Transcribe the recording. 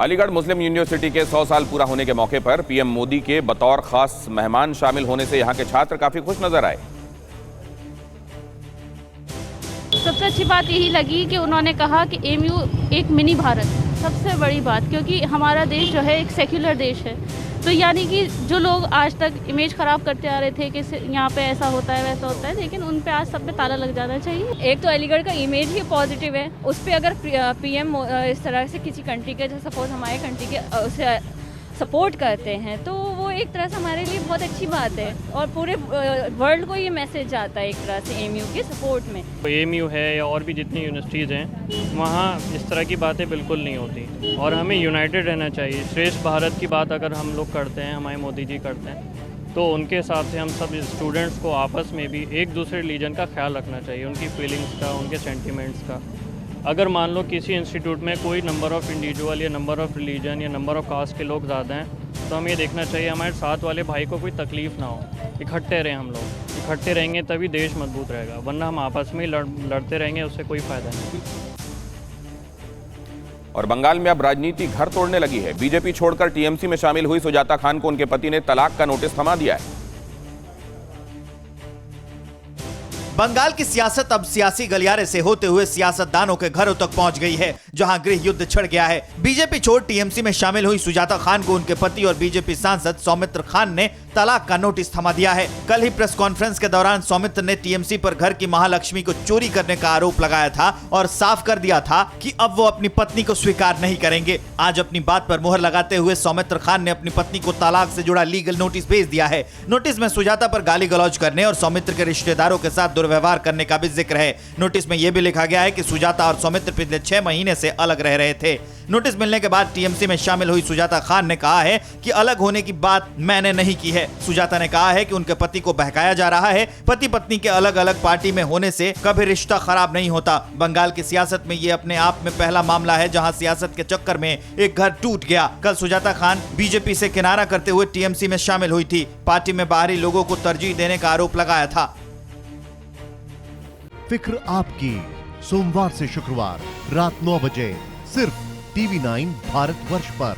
अलीगढ़ मुस्लिम university के 100 साल पूरा होने के मौके पर पीएम मोदी के बतौर खास मेहमान शामिल होने से यहां के छात्र काफी खुश नजर आए। सबसे अच्छी बात यही लगी कि उन्होंने कहा कि एमयू एक मिनी भारत, सबसे बड़ी बात, क्योंकि हमारा देश जो है एक सेक्युलर देश है। तो यानी कि जो लोग आज तक इमेज ख़राब करते आ रहे थे कि यहाँ पे ऐसा होता है वैसा होता है, लेकिन उन पे आज सब पे ताला लग जाना चाहिए। एक तो अलीगढ़ का इमेज ही पॉजिटिव है, उस पर अगर पीएम इस तरह से किसी कंट्री के, जैसे सपोज हमारे कंट्री के उसे सपोर्ट करते हैं, तो वो एक तरह से हमारे लिए बहुत अच्छी बात है और पूरे वर्ल्ड को ये मैसेज जाता है एक तरह से एमयू के सपोर्ट में। एमयू है या और भी जितनी यूनिवर्सिटीज़ हैं, वहाँ इस तरह की बातें बिल्कुल नहीं होती और हमें यूनाइटेड रहना चाहिए। श्रेष्ठ भारत की बात अगर हम लोग करते हैं, हमारे मोदी जी करते हैं, तो उनके हिसाब से हम सब स्टूडेंट्स को आपस में भी एक दूसरे रिलीजन का ख्याल रखना चाहिए, उनकी फीलिंग्स का, उनके सेंटिमेंट्स का। अगर मान लो किसी इंस्टीट्यूट में कोई नंबर ऑफ़ इंडिविजुअल या नंबर ऑफ़ रिलीजन या नंबर ऑफ़ कास्ट के लोग ज़्यादा हैं, तो हमें ये देखना चाहिए हमारे साथ वाले भाई को कोई तकलीफ़ ना हो, इकट्ठे रहें। हम लोग इकट्ठे रहेंगे तभी देश मजबूत रहेगा, वरना हम आपस में लड़ते रहेंगे, उससे कोई फ़ायदा नहीं। और बंगाल में अब राजनीति घर तोड़ने लगी है। बीजेपी छोड़कर टीएमसी में शामिल हुई सुजाता खान को उनके पति ने तलाक का नोटिस थमा दिया है। बंगाल की सियासत अब सियासी गलियारे से होते हुए सियासतदानों के घरों तक पहुंच गई है, जहां गृह युद्ध छिड़ गया है। बीजेपी छोड़ टीएमसी में शामिल हुई सुजाता खान को उनके पति और बीजेपी सांसद सौमित्र खान ने तलाक का नोटिस थमा दिया है। कल ही प्रेस कॉन्फ्रेंस के दौरान सौमित्र ने टीएमसी पर घर की महालक्ष्मी को चोरी करने का आरोप लगाया था और साफ कर दिया था कि अब वो अपनी पत्नी को स्वीकार नहीं करेंगे। आज अपनी बात पर मुहर लगाते हुए सौमित्र खान ने अपनी पत्नी को तलाक से जुड़ा लीगल नोटिस भेज दिया है। नोटिस में सुजाता पर गाली गलौज करने और सौमित्र के रिश्तेदारों के साथ दुर्व्यवहार करने का भी जिक्र है। नोटिस में यह भी लिखा गया है कि सुजाता और सौमित्र पिछले 6 महीने से अलग रह रहे थे। नोटिस मिलने के बाद टीएमसी में शामिल हुई सुजाता खान ने कहा है कि अलग होने की बात मैंने नहीं की है। सुजाता ने कहा है कि उनके पति को बहकाया जा रहा है। पति पत्नी के अलग अलग पार्टी में होने से कभी रिश्ता खराब नहीं होता। बंगाल की सियासत में ये अपने आप में पहला मामला है जहां सियासत के चक्कर में एक घर टूट गया। कल सुजाता खान बीजेपी से किनारा करते हुए टीएमसी में शामिल हुई थी। पार्टी में बाहरी लोगों को तरजीह देने का आरोप लगाया था। फिक्र आपकी, सोमवार से शुक्रवार रात 9 बजे सिर्फ TV9 भारतवर्ष पर।